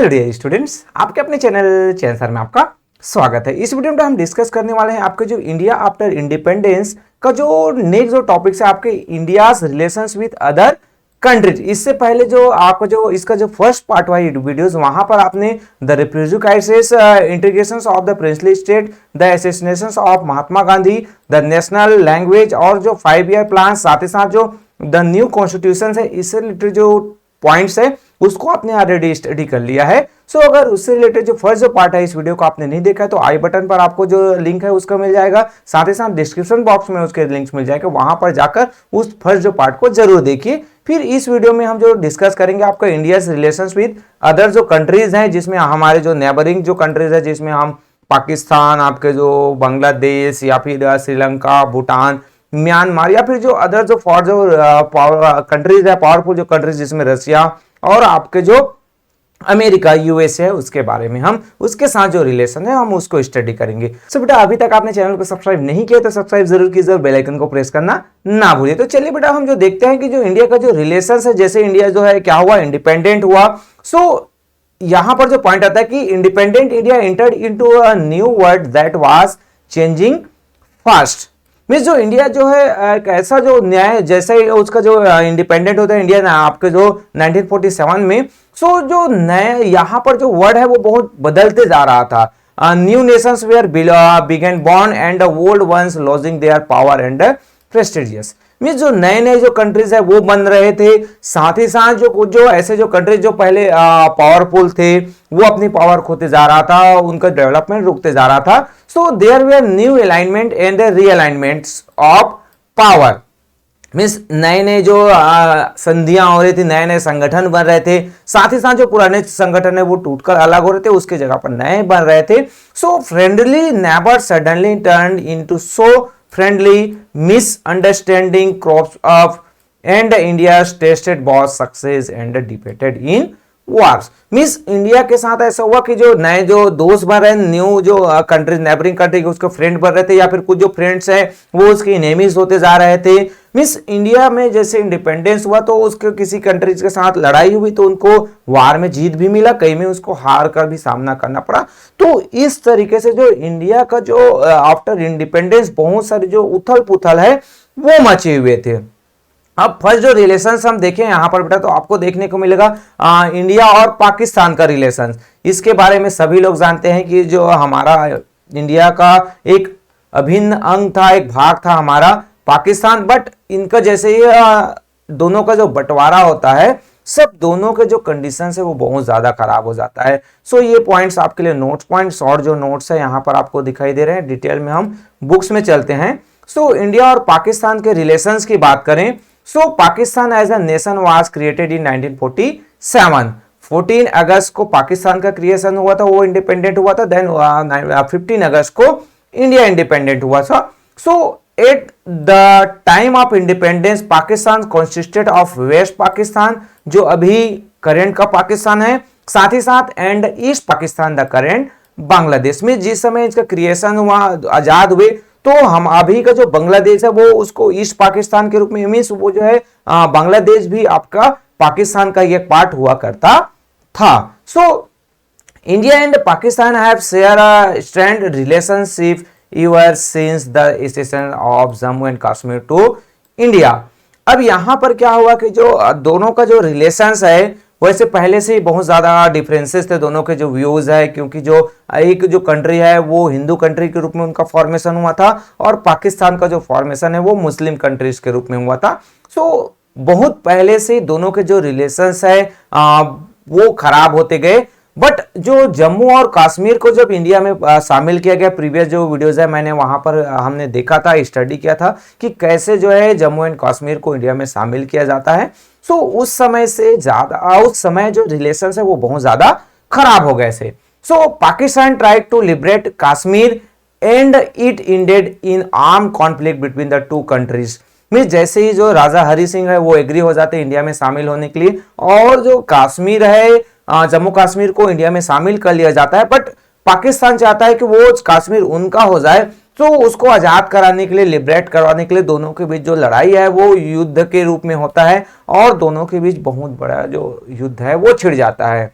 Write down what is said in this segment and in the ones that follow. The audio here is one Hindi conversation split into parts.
हेलो डियर स्टूडेंट्स, आपके अपने चैनल सर में आपका स्वागत है। इस वीडियो में हम डिस्कस करने वाले हैं आपके जो इंडिया आफ्टर इंडिपेंडेंस का जो नेक्स्ट जो टॉपिक्स है आपके India's relations with other countries. इससे पहले जो आपको जो इसका जो फर्स्ट पार्ट हुआ वीडियोस, वहां पर आपने the refugee crisis, integration of the princely state, the assassinations of Mahatma Gandhi, the national language और जो 5 ईयर प्लान, साथ ही साथ जो द न्यू कॉन्स्टिट्यूशन है, इससे रिलेटेड जो पॉइंट्स है उसको आपने ऑलरेडी स्टडी कर लिया है। सो अगर उससे रिलेटेड जो फर्स्ट जो पार्ट है इस वीडियो को आपने नहीं देखा है तो आई बटन पर आपको जो लिंक है उसका मिल जाएगा, साथ ही साथ डिस्क्रिप्शन बॉक्स में उसके लिंक्स मिल जाएगा, वहां पर जाकर उस फर्स्ट जो पार्ट को जरूर देखिए। फिर इस वीडियो में हम जो डिस्कस करेंगे आपका इंडिया रिलेशंस विद अदर जो कंट्रीज हैं, जिसमें हमारे जो नेबरिंग जो कंट्रीज है, जिसमें हम पाकिस्तान, आपके जो बांग्लादेश या फिर श्रीलंका, भूटान, म्यांमार या फिर जो अदर जो फॉर जो कंट्रीज है, पावरफुल जो कंट्रीज जिसमें रशिया और आपके जो अमेरिका यूएस है, उसके बारे में हम उसके साथ जो रिलेशन है हम उसको स्टडी करेंगे। सो बेटा अभी तक आपने चैनल को सब्सक्राइब नहीं किया तो सब्सक्राइब जरूर कीजिए और बेल आइकन को प्रेस करना ना भूलिए। तो चलिए बेटा हम जो देखते हैं कि जो इंडिया का जो रिलेशन है, जैसे इंडिया जो है क्या हुआ, इंडिपेंडेंट हुआ। सो यहां पर जो पॉइंट आता है कि independent India entered into a new world that was changing fast. Means जो इंडिया जो है एक ऐसा जो न्याय, जैसे ही उसका जो इंडिपेंडेंट होता है इंडिया आपके जो 1947 में, सो जो नया यहाँ पर जो वर्ड है वो बहुत बदलते जा रहा था। New nations were began born and old ones losing their power and prestigious. Means जो नए नए जो कंट्रीज है वो बन रहे थे, साथ ही साथ जो ऐसे जो कंट्रीज जो पहले पावरफुल थे वो अपनी पावर खोते जा रहा था, उनका डेवलपमेंट रुकते जा रहा था। So there were new alignment and realignments of power. Means नए नए जो संधियां हो रही थी, नए नए संगठन बन रहे थे, साथ ही साथ जो पुराने संगठन है वो टूटकर अलग हो रहे थे, उसके जगह पर नए बन रहे थे। सो friendly neighbour suddenly turn into so friendly misunderstanding crops up and India's tasted both success and defeated in wars। Means India के साथ ऐसा हुआ कि जो नए जो दोस्त बन रहे, न्यू जो कंट्रीज नेबरिंग कंट्री के उसके फ्रेंड बन रहे थे, या फिर कुछ जो फ्रेंड्स हैं वो उसके एनिमीज होते जा रहे थे। मीन्स इंडिया में जैसे इंडिपेंडेंस हुआ तो उसके किसी कंट्रीज के साथ लड़ाई हुई तो उनको वार में जीत भी मिला, कई में उसको हार का भी सामना करना पड़ा। तो इस तरीके से जो इंडिया का जो आफ्टर इंडिपेंडेंस बहुत सारे जो उथल पुथल है वो मचे हुए थे। अब फर्स्ट जो रिलेशंस हम देखें यहां पर बेटा तो आपको देखने को मिलेगा इंडिया और पाकिस्तान का रिलेशंस। इसके बारे में सभी लोग जानते हैं कि जो हमारा इंडिया का एक अभिन्न अंग था, एक भाग था हमारा पाकिस्तान, बट इनका जैसे ही दोनों का जो बंटवारा होता है, सब दोनों के जो कंडीशंस है वो बहुत ज्यादा खराब हो जाता है। सो ये पॉइंट्स आपके लिए नोट्स पॉइंट्स और जो नोट्स है यहाँ पर आपको दिखाई दे रहे हैं, डिटेल में हम बुक्स में चलते हैं। सो इंडिया और पाकिस्तान के रिलेशंस की बात करें, so Pakistan as a nation was created in 1947। 14 अगस्त को पाकिस्तान का क्रिएशन हुआ था, वो इंडिपेंडेंट हुआ था। देन 15 अगस्त को इंडिया इंडिपेंडेंट हुआ था। So at the time of independence Pakistan consisted of West Pakistan, जो अभी करेंट का पाकिस्तान है, साथ ही साथ and East Pakistan the current Bangladesh में। जिस समय इसका क्रिएशन हुआ, आजाद हुए, तो हम अभी का जो बांग्लादेश है वो उसको ईस्ट पाकिस्तान के रूप में, मीन्स वो जो है बांग्लादेश भी आपका पाकिस्तान का एक पार्ट हुआ करता था। So India and Pakistan have share a strained relationship ever since the accession of Jammu and Kashmir to India। अब यहां पर क्या हुआ कि जो दोनों का जो रिलेशंस है वैसे पहले से ही बहुत ज्यादा डिफरेंसेस थे दोनों के जो व्यूज है, क्योंकि जो एक जो कंट्री है वो हिंदू कंट्री के रूप में उनका फॉर्मेशन हुआ था और पाकिस्तान का जो फॉर्मेशन है वो मुस्लिम कंट्रीज के रूप में हुआ था। सो बहुत पहले से दोनों के जो रिलेशंस है वो खराब होते गए। बट जो जम्मू और कश्मीर को जब इंडिया में शामिल किया गया, प्रीवियस जो वीडियोस है मैंने वहां पर हमने देखा था, स्टडी किया था कि कैसे जो है जम्मू एंड कश्मीर को इंडिया में शामिल किया जाता है। सो उस समय से ज्यादा उस समय जो रिलेशंस है वो बहुत ज्यादा खराब हो गए थे। So Pakistan tried to liberate Kashmir and it ended in arm conflict between the two countries. Mean जैसे ही जो राजा हरि सिंह है वो एग्री हो जाते हैं इंडिया में शामिल होने के लिए, और जो कश्मीर है जम्मू कश्मीर को इंडिया में शामिल कर लिया जाता है, बट पाकिस्तान चाहता है कि वो कश्मीर उनका हो जाए। तो उसको आजाद कराने के लिए, लिबरेट करवाने के लिए दोनों के बीच जो लड़ाई है वो युद्ध के रूप में होता है और दोनों के बीच बहुत बड़ा जो युद्ध है वो छिड़ जाता है।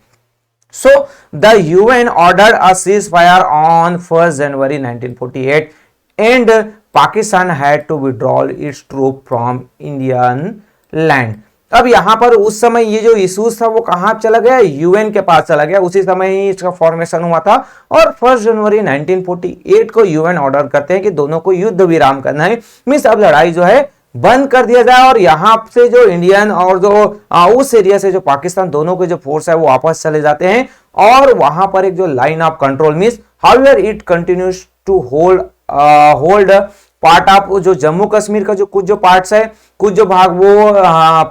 So the UN ordered a ceasefire on 1st January 1948 and Pakistan had to withdraw its troop from Indian land. अब यहाँ पर उस समय ये जो इश्यूज था वो कहाँ चला गया, यूएन के पास चला गया। उसी समय ही इसका फॉर्मेशन हुआ था और 1 जनवरी 1948 को यूएन ऑर्डर करते हैं कि दोनों को युद्ध विराम करना है, मींस अब लड़ाई जो है बंद कर दिया जाए और यहाँ से जो इंडियन और जो उस एरिया से जो पाकिस्तान दोनों के जो फोर्स है वो वापस चले जाते हैं और वहां पर एक जो line of control means however it continues to hold part of जो जम्मू कश्मीर का जो कुछ जो पार्ट्स है, कुछ जो भाग वो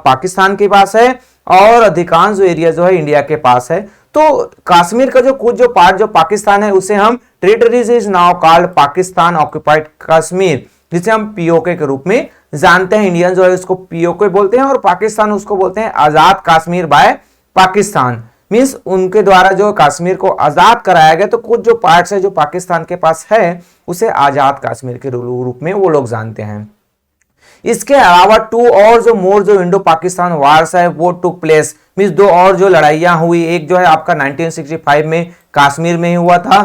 पाकिस्तान के पास है और अधिकांश जो एरिया जो है इंडिया के पास है। तो कश्मीर का जो कुछ जो पार्ट जो पाकिस्तान है उसे हम territories is now called Pakistan occupied Kashmir, जिसे हम पीओके के रूप में जानते हैं। इंडियन जो है उसको पीओके बोलते हैं और पाकिस्तान उसको बोलते हैं आजाद कश्मीर बाय पाकिस्तान, मींस उनके द्वारा जो कश्मीर को आजाद कराया गया। तो कुछ जो पार्ट्स है जो पाकिस्तान के पास है उसे आजाद कश्मीर के रूप में वो लोग जानते हैं। इसके अलावा टू और जो मोर जो इंडो पाकिस्तान वार्स है वो टुक प्लेस, मींस दो और जो लड़ाइयां हुई, एक जो है आपका 1965 में कश्मीर में ही हुआ था,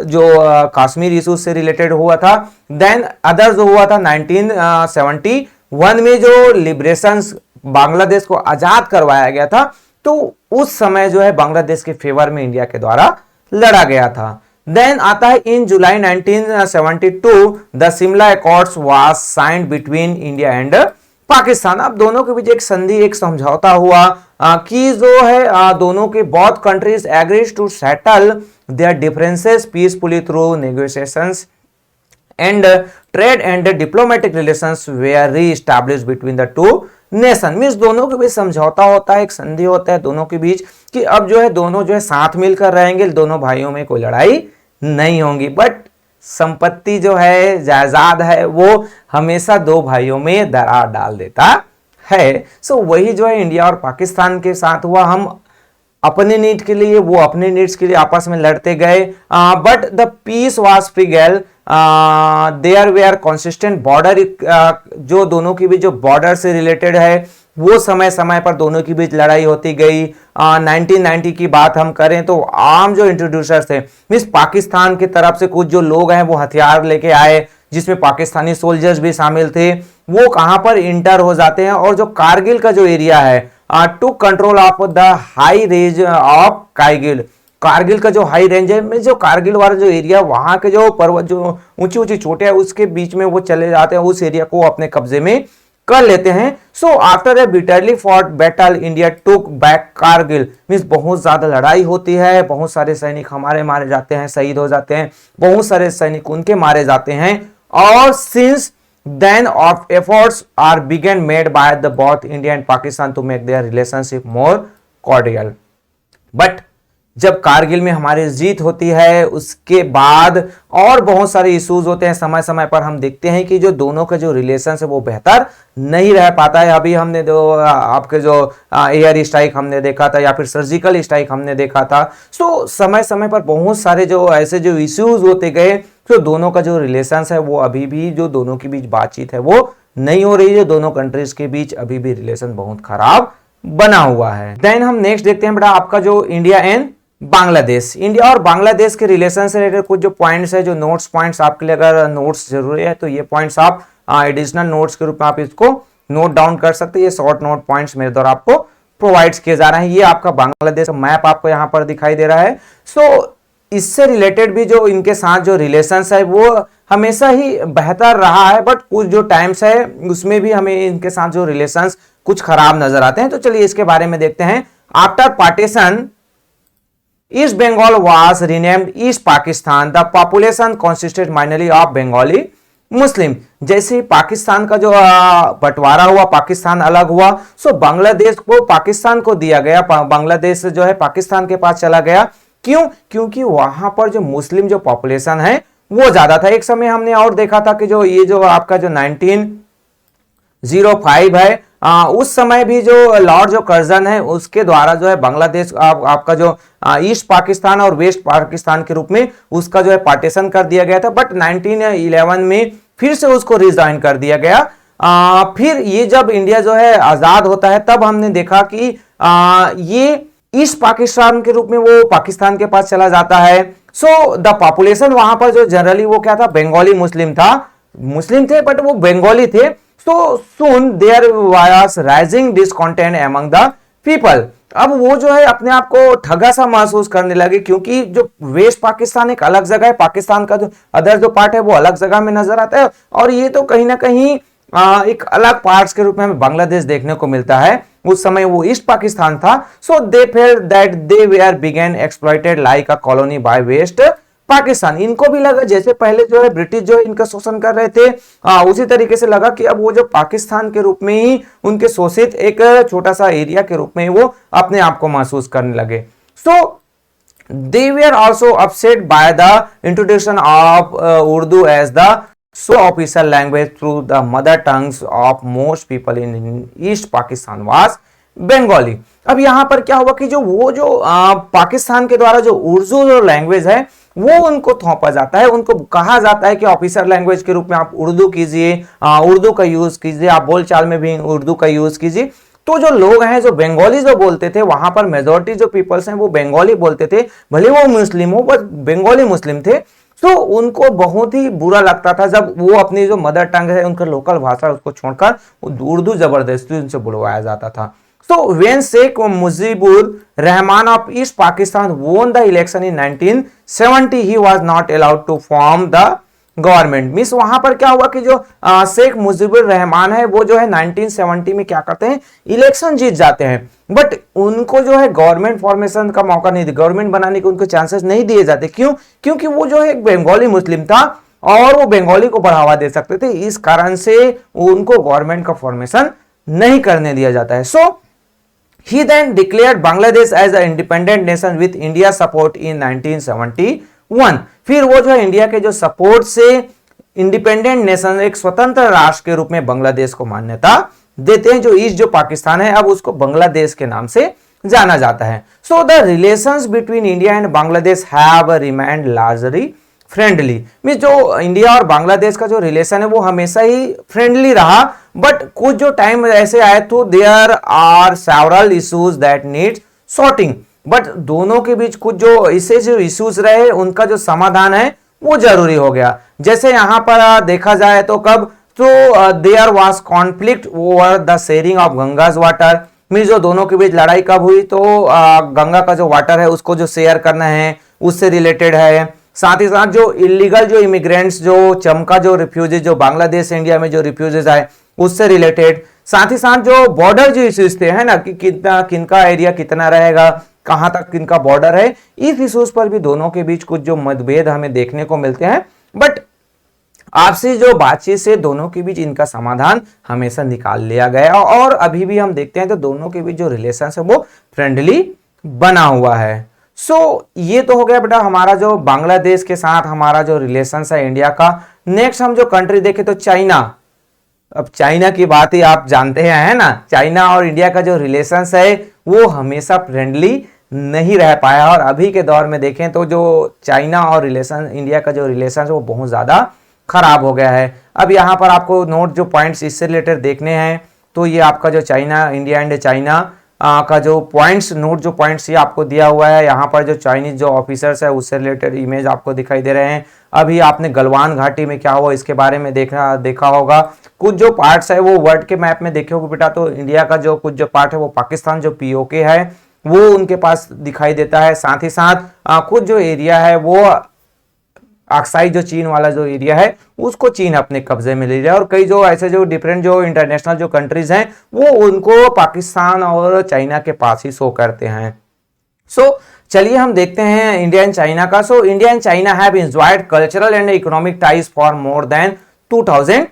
जो कश्मीर इशू से रिलेटेड हुआ था। देन अदर जो हुआ था 1971 में जो लिबरेशंस बांग्लादेश को आजाद करवाया गया था, तो उस समय जो है बांग्लादेश के फेवर में इंडिया के द्वारा लड़ा गया था। देन आता है in July 1972 the Shimla accords was signed between India and Pakistan. अब दोनों के बीच एक संधि, एक समझौता हुआ कि जो है दोनों के both countries agrees to settle their differences peacefully through negotiations and trade and diplomatic relations were reestablished between the two nation. Means दोनों के बीच समझौता होता है, एक संधि होता है दोनों के बीच कि अब जो है दोनों जो है साथ मिलकर रहेंगे, दोनों भाइयों में कोई लड़ाई नहीं होगी। बट संपत्ति जो है, जायदाद है, वो हमेशा दो भाइयों में दरार डाल देता है। सो वही जो है इंडिया और पाकिस्तान के साथ हुआ। हम अपने नीड के लिए, वो अपने नीड्स के लिए आपस में लड़ते गए, but the peace was fragile, there were consistent border, जो दोनों के बीच जो बॉर्डर से रिलेटेड है वो समय समय पर दोनों के बीच लड़ाई होती गई। 1990 की बात हम करें तो आम जो इंट्रोड्यूसर्स थे, मींस पाकिस्तान की तरफ से कुछ जो लोग हैं वो हथियार लेके आए, जिसमें पाकिस्तानी सोल्जर्स भी शामिल थे, वो कहां पर इंटर हो जाते हैं और जो कारगिल का जो एरिया है to control of the high range of Kargil, Kargil का जो हाई रेंज है, में जो कारगिल वाला जो एरिया, वहां के जो पर्वत जो ऊंची ऊंची चोटियां है उसके बीच में वो चले जाते हैं, उस एरिया को अपने कब्जे में कर लेते हैं। So after a bitterly fought battle India took back Kargil, means बहुत ज्यादा लड़ाई होती है, बहुत सारे सैनिक हमारे मारे जाते हैं, शहीद हो जाते हैं, बहुत सारे सैनिक उनके मारे जाते हैं। और since then of efforts are began made by the both India and Pakistan to make their relationship more cordial. But जब कारगिल में हमारी जीत होती है उसके बाद और बहुत सारे इश्यूज होते हैं, समय समय पर हम देखते हैं कि जो दोनों का जो रिलेशन है वो बेहतर नहीं रह पाता है। अभी हमने जो आपके जो एयर स्ट्राइक हमने देखा था या फिर सर्जिकल स्ट्राइक हमने देखा था, सो समय समय पर बहुत सारे जो ऐसे जो इश्यूज होते गए, तो दोनों का जो रिलेशन है वो अभी भी, जो दोनों के बीच बातचीत है वो नहीं हो रही है, दोनों कंट्रीज के बीच अभी भी रिलेशन बहुत खराब बना हुआ है। देन हम नेक्स्ट देखते हैं बेटा आपका जो इंडिया एंड बांग्लादेश। इंडिया और बांग्लादेश के रिलेशन से रिलेटेड कुछ जो पॉइंट्स है, जो नोट्स पॉइंट्स आपके लिए अगर नोट्स जरूरी है तो ये पॉइंट्स आप एडिशनल नोट्स के रूप में आप इसको नोट डाउन कर सकते हैं। ये शॉर्ट नोट पॉइंट्स मेरे द्वारा आपको प्रोवाइड किए जा रहे हैं। ये आपका बांग्लादेश का मैप आपको यहाँ पर दिखाई दे रहा है। सो इससे रिलेटेड भी जो इनके साथ जो रिलेशंस है वो हमेशा ही बेहतर रहा है, बट कुछ जो टाइम्स है उसमें भी हमें इनके साथ जो रिलेशंस कुछ खराब नजर आते हैं। तो चलिए इसके बारे में देखते हैं। After partition East Bengal was renamed East Pakistan. The population consisted mainly of Bengali Muslim. जैसे पाकिस्तान का जो बंटवारा हुआ, पाकिस्तान अलग हुआ, सो बांग्लादेश को पाकिस्तान को दिया गया, बांग्लादेश जो है पाकिस्तान के पास चला गया। क्यों? क्योंकि वहां पर जो मुस्लिम जो पॉपुलेशन है वो ज्यादा था। एक समय हमने और देखा था कि जो ये जो आपका जो 1905 है, उस समय भी जो लॉर्ड जो कर्जन है उसके द्वारा जो है बांग्लादेश आपका जो ईस्ट पाकिस्तान और वेस्ट पाकिस्तान के रूप में उसका जो है पार्टीशन कर दिया गया था। बट 1911 में फिर से उसको रिजाइन कर दिया गया। फिर ये जब इंडिया जो है आजाद होता है तब हमने देखा कि ये ईस्ट पाकिस्तान के रूप में वो पाकिस्तान के पास चला जाता है। सो द पॉपुलेशन वहां पर जो जनरली वो क्या था, बंगाली मुस्लिम था, मुस्लिम थे बट वो बंगाली थे। So soon there was rising discontent among the people. अब वो जो है अपने आप को ठगा सा महसूस करने लगे, क्योंकि जो वेस्ट पाकिस्तान एक अलग जगह है, पाकिस्तान का जो अदर जो पार्ट है वो अलग जगह में नजर आता है, और ये तो कहीं ना कहीं एक अलग पार्ट्स के रूप में हमें बांग्लादेश देखने को मिलता है। उस समय वो ईस्ट पाकिस्तान था। So they felt that they were बिगेन exploited like a colony by West Pakistan. इनको भी लगा जैसे पहले जो है ब्रिटिश जो है इनका शोषण कर रहे थे, उसी तरीके से लगा कि अब वो जो पाकिस्तान के रूप में ही उनके शोषित एक छोटा सा एरिया के रूप में वो अपने आप को महसूस करने लगे। सो they were also upset by the introduction of Urdu as the so official language through the mother tongues of most people in East Pakistan was Bengali। अब यहाँ पर क्या हुआ कि जो वो जो पाकिस्तान के द्वारा जो उर्दू जो लैंग्वेज है वो उनको थोपा जाता है, उनको कहा जाता है कि ऑफिशियल लैंग्वेज के रूप में आप उर्दू कीजिए, उर्दू का यूज कीजिए, आप बोलचाल में भी उर्दू का यूज कीजिए। तो जो लोग हैं जो बंगाली जो बोलते थे, वहां पर मेजोरिटी जो पीपल्स हैं वो बंगाली बोलते थे, भले वो मुस्लिम हो बट बंगाली मुस्लिम थे। तो उनको बहुत ही बुरा लगता था जब वो अपनी जो मदर टंग है, उनका लोकल भाषा उसको छोड़कर उर्दू जबरदस्ती उनसे बुलवाया जाता था। So when Sheikh Mujibur Rahman of East Pakistan won the election in 1970, he was not allowed to form the government. Means वहां पर क्या हुआ कि जो शेख मुजीबुर रहमान है वो जो है 1970 में क्या करते हैं, इलेक्शन जीत जाते हैं, बट उनको जो है गवर्नमेंट फॉर्मेशन का मौका नहीं दिया, गवर्नमेंट बनाने के उनको चांसेस नहीं दिए जाते। क्यों? क्योंकि वो जो है एक बंगाली मुस्लिम था और वो बंगाली को बढ़ावा दे सकते थे, इस कारण से उनको गवर्नमेंट का फॉर्मेशन नहीं करने दिया जाता है। सो he then declared Bangladesh as an independent nation with India support in 1971। फिर वो जो है इंडिया के जो सपोर्ट से इंडिपेंडेंट नेशन, एक स्वतंत्र राष्ट्र के रूप में बांग्लादेश को मान्यता देते हैं। जो ईस्ट जो पाकिस्तान है अब उसको बांग्लादेश के नाम से जाना जाता है। So the relations between India and Bangladesh have remained largely friendly. Mean जो इंडिया और बांग्लादेश का जो रिलेशन है वो हमेशा ही फ्रेंडली रहा, बट कुछ जो टाइम ऐसे आए तो there are several issues that need sorting. But दोनों के बीच कुछ जो इश्यूज रहे उनका जो समाधान है वो जरूरी हो गया। जैसे यहाँ पर देखा जाए तो कब तो there was conflict over the sharing of Ganges water. Mean जो दोनों के बीच लड़ाई कब हुई तो गंगा का जो वाटर है उसको जो शेयर करना है उससे रिलेटेड है। साथ ही साथ जो इलीगल जो इमिग्रेंट्स जो चमका जो रिफ्यूजेज जो बांग्लादेश इंडिया में जो रिफ्यूजेज आए उससे रिलेटेड। साथ ही साथ जो बॉर्डर जो इश्यूज थे है ना कि कितना किनका एरिया कितना रहेगा, कहां तक किनका बॉर्डर है, इस इश्यूज पर भी दोनों के बीच कुछ जो मतभेद हमें देखने को मिलते हैं, बट आपसी जो बातचीत से दोनों के बीच इनका समाधान हमेशा निकाल लिया गया और अभी भी हम देखते हैं तो दोनों के बीच जो रिलेशन है वो फ्रेंडली बना हुआ है। सो ये तो हो गया बेटा हमारा जो बांग्लादेश के साथ हमारा जो रिलेशन है इंडिया का। नेक्स्ट हम जो कंट्री देखें तो चाइना। अब चाइना की बात ही आप जानते हैं है ना, चाइना और इंडिया का जो रिलेशन है वो हमेशा फ्रेंडली नहीं रह पाया और अभी के दौर में देखें तो जो चाइना और रिलेशन इंडिया का जो रिलेशन है वो बहुत ज्यादा खराब हो गया है। अब यहाँ पर आपको नोट जो पॉइंट्स इससे रिलेटेड देखने हैं तो ये आपका जो चाइना इंडिया एंड चाइना का जो पॉइंट्स नोट जो पॉइंट्स ये आपको दिया हुआ है। यहाँ पर जो चाइनीज जो ऑफिसर्स है उससे रिलेटेड इमेज आपको दिखाई दे रहे हैं। अभी आपने गलवान घाटी में क्या हुआ इसके बारे में देखा होगा। कुछ जो पार्ट्स है वो वर्ल्ड के मैप में देखे होगे बेटा, तो इंडिया का जो कुछ जो पार्ट है वो पाकिस्तान जो पीओके है वो उनके पास दिखाई देता है। साथ ही साथ कुछ जो एरिया है वो अक्साई जो चीन वाला जो एरिया है उसको चीन अपने कब्जे में ले लिया और कई जो ऐसे जो डिफरेंट जो इंटरनेशनल जो कंट्रीज हैं वो उनको पाकिस्तान और चाइना के पास ही शो करते हैं। सो चलिए हम देखते हैं इंडिया एंड चाइना का। सो India and China have enjoyed cultural and economic ties for more than 2000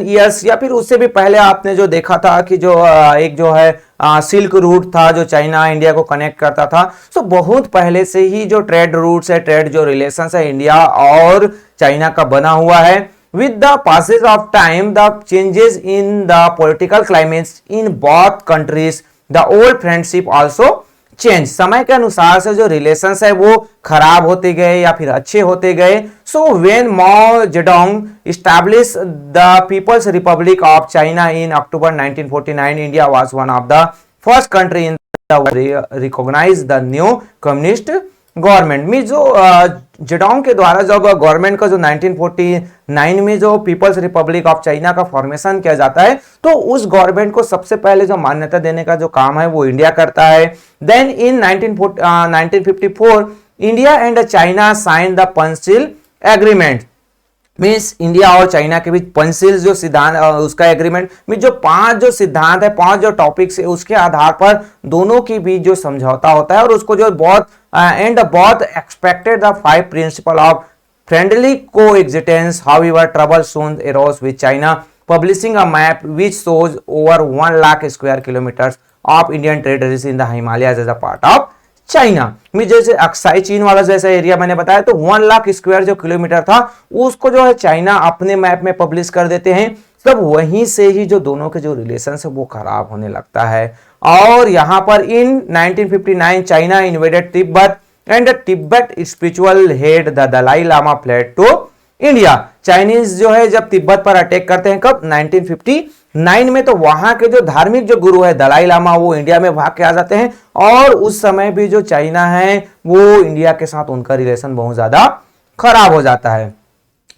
years या फिर उससे भी पहले आपने जो देखा था कि जो एक जो है सिल्क रूट था जो चाइना इंडिया को कनेक्ट करता था। सो बहुत पहले से ही जो ट्रेड रूट्स है, ट्रेड जो रिलेशंस है इंडिया और चाइना का बना हुआ है। With the passage of time the changes in the political climates in both countries the old friendship also change. समय के अनुसार से जो रिलेशंस है वो खराब होते गए या फिर अच्छे होते गए। So when Mao Zedong establish the People's Republic of China in October 1949 India was one of the first country in recognise the new communist government में जो जेडोंग के द्वारा जब गवर्नमेंट का जो 1949 में जो पीपल्स रिपब्लिक ऑफ चाइना का फॉर्मेशन किया जाता है, तो उस गवर्नमेंट को सबसे पहले जो मान्यता देने का जो काम है वो इंडिया करता है। Then in 1954 India and China sign the Panchsheel agreement, means India और चाइना के बीच पंचशील जो सिद्धांत उसका एग्रीमेंट में जो 5 जो सिद्धांत है, 5 जो टॉपिक्स है, उसके आधार पर दोनों के बीच जो समझौता होता है और उसको जो बहुत both expected the 5 principle of friendly coexistence, however trouble soon arose with China, publishing a map which shows over 1 lakh square kilometres of Indian territories in the Himalayas as a part of China. में जैसे अक्साई चीन वाला जैसा एरिया मैंने बताया, तो 1 लाख स्क्वायर जो किलोमीटर था उसको जो है चाइना अपने मैप में पब्लिश कर देते हैं। तब वहीं से ही जो दोनों के जो रिलेशन है वो खराब होने लगता है। और यहां पर in 1959 China invaded Tibet and Tibet spiritual head the Dalai Lama fled to India. Chinese जो है जब तिब्बत पर अटैक करते हैं, कब 1959 में, तो वहां के जो धार्मिक जो गुरु है दलाई लामा वो इंडिया में भाग के आ जाते हैं और उस समय भी जो चाइना है वो इंडिया के साथ उनका रिलेशन बहुत ज्यादा खराब हो जाता है।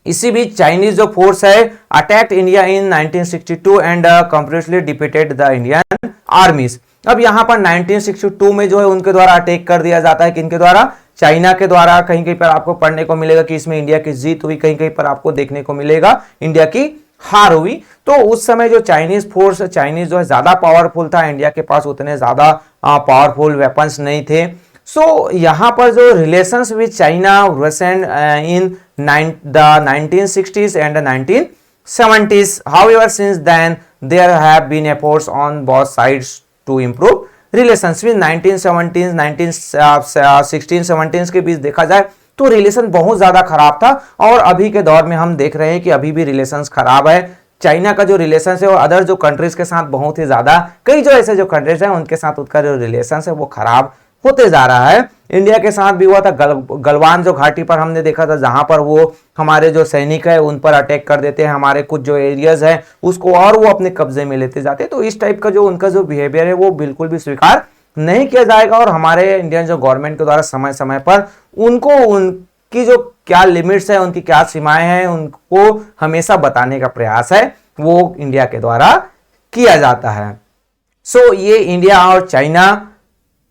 इसी बीच चाइनीज जो फोर्स है attacked India in 1962 and completely defeated the Indian आर्मीज। अब यहां पर 1962 में जो है उनके द्वारा अटैक कर दिया जाता है, किनके द्वारा? चाइना के द्वारा। कहीं कहीं पर आपको पढ़ने को मिलेगा कि इसमें इंडिया की जीत हुई, कहीं कहीं पर आपको देखने को मिलेगा इंडिया की हार हुई। तो उस समय जो चाइनीज फोर्स, चाइनीज जो है ज्यादा पावरफुल था, इंडिया के पास उतने ज्यादा पावरफुल वेपन्स नहीं थे। सो यहाँ पर जो relations with China worsened in the 1960s and 1970s, however since then there have been efforts on both sides to improve relations। with 1970s 1916 17 के बीच देखा जाए तो रिलेशन बहुत ज्यादा खराब था और अभी के दौर में हम देख रहे हैं कि अभी भी रिलेशंस खराब है। चाइना का जो रिलेशन है और अदर जो कंट्रीज के साथ बहुत ही ज्यादा, कई जो ऐसे जो कंट्रीज हैं उनके साथ उसका जो रिलेशन है वो खराब होते जा रहा है। इंडिया के साथ भी हुआ था, गलवान जो घाटी पर हमने देखा था, जहां पर वो हमारे जो सैनिक है उन पर अटैक कर देते हैं, हमारे कुछ जो एरियाज है उसको और वो अपने कब्जे में लेते जाते हैं। तो इस टाइप का जो उनका जो बिहेवियर है वो बिल्कुल भी स्वीकार नहीं किया जाएगा और हमारे इंडियन जो गवर्नमेंट के द्वारा समय समय पर उनको उनकी जो क्या लिमिट्स है, उनकी क्या सीमाएं हैं, उनको हमेशा बताने का प्रयास है वो इंडिया के द्वारा किया जाता है। सो ये इंडिया और चाइना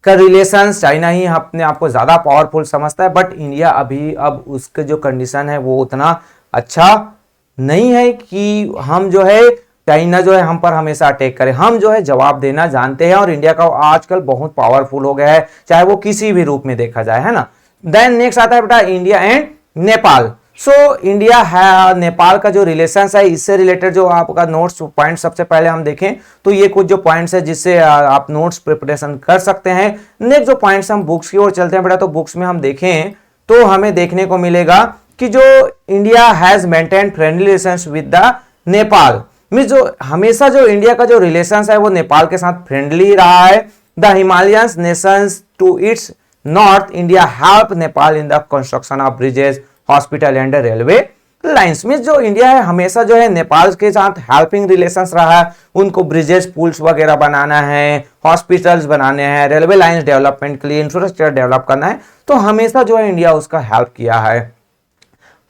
का रिलेशन, चाइना ही अपने आप को ज्यादा पावरफुल समझता है, बट इंडिया अभी अब उसके जो कंडीशन है वो उतना अच्छा नहीं है कि हम जो है चाइना जो है हम पर हमेशा अटैक करे। हम जो है जवाब देना जानते हैं और इंडिया का आजकल बहुत पावरफुल हो गया है, चाहे वो किसी भी रूप में देखा जाए, है ना। देन नेक्स्ट आता है बेटा India and Nepal. So India है नेपाल का जो रिलेशन है, इससे रिलेटेड जो आपका नोट्स पॉइंट सबसे पहले हम देखें तो ये कुछ जो पॉइंट्स है जिससे आप नोट्स प्रिपरेशन कर सकते हैं। नेक्स्ट जो पॉइंट्स हम बुक्स की ओर चलते हैं बेटा, तो बुक्स में हम देखें तो हमें देखने को मिलेगा कि जो India has maintain friendly relations with the Nepal, means जो हमेशा जो इंडिया का जो रिलेशन है वो नेपाल के साथ फ्रेंडली रहा है। The Himalayan nations to its north India help Nepal in the construction of bridges, hospital and railway lines. Means जो इंडिया है हमेशा जो है नेपाल के साथ हेल्पिंग रिलेशंस रहा है, उनको ब्रिजेस पुल्स वगैरह बनाना है, हॉस्पिटल्स बनाने हैं, रेलवे लाइंस डेवलपमेंट के लिए इंफ्रास्ट्रक्चर डेवलप करना है, तो हमेशा जो है इंडिया उसका हेल्प किया है।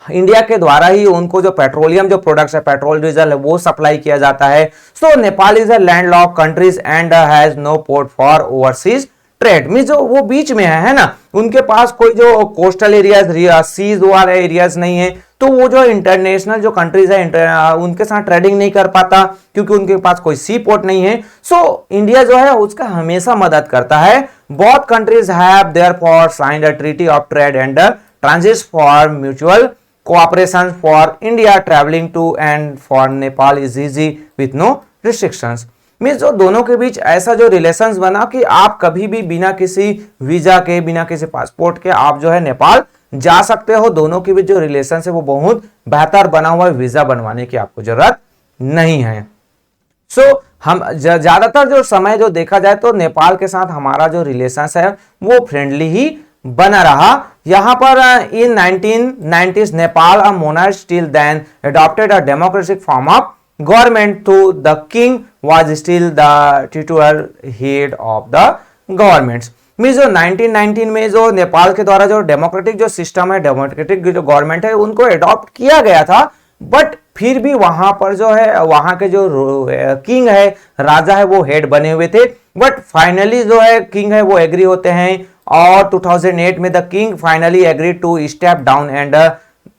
इंडिया के द्वारा ही उनको जो पेट्रोलियम जो प्रोडक्ट्स है, पेट्रोल डीजल है, वो सप्लाई किया जाता है। So Nepal is a landlocked countries and has no port for overseas trade. Means जो वो बीच में है ना, उनके पास कोई जो कोस्टल एरियाज, सीज वाले एरियाज नहीं है, तो वो जो इंटरनेशनल जो कंट्रीज है उनके साथ ट्रेडिंग नहीं कर पाता क्योंकि उनके पास कोई सी पोर्ट नहीं है। सो इंडिया जो है उसका हमेशा मदद करता है। Both countries have therefore signed a treaty of trade and transit for mutual cooperation for India traveling to and for Nepal is easy with no restrictions। Means जो दोनों के बीच ऐसा जो रिलेशंस बना कि आप कभी भी बिना किसी वीजा के, बिना किसी पासपोर्ट के आप जो है नेपाल जा सकते हो। दोनों के बीच जो रिलेशन है वो बहुत बेहतर बना हुआ है, वीजा बनवाने की आपको जरूरत नहीं है। सो हम ज्यादातर जो समय जो देखा जाए तो नेपाल के साथ हमारा जो रिलेशन है वो फ्रेंडली ही बना रहा। यहां पर in 1990s Nepal a monarch still then adopted a democratic form of government to the king was still the titular head of the governments. Mean जो 1919 में जो नेपाल के द्वारा जो डेमोक्रेटिक जो सिस्टम है, डेमोक्रेटिक जो गवर्नमेंट है, उनको अडॉप्ट किया गया था, बट फिर भी वहां पर जो है वहां के जो किंग है, राजा है, वो हेड बने हुए थे। बट फाइनली जो है किंग है वो एग्री होते हैं और 2008 में the king finally agree to step down and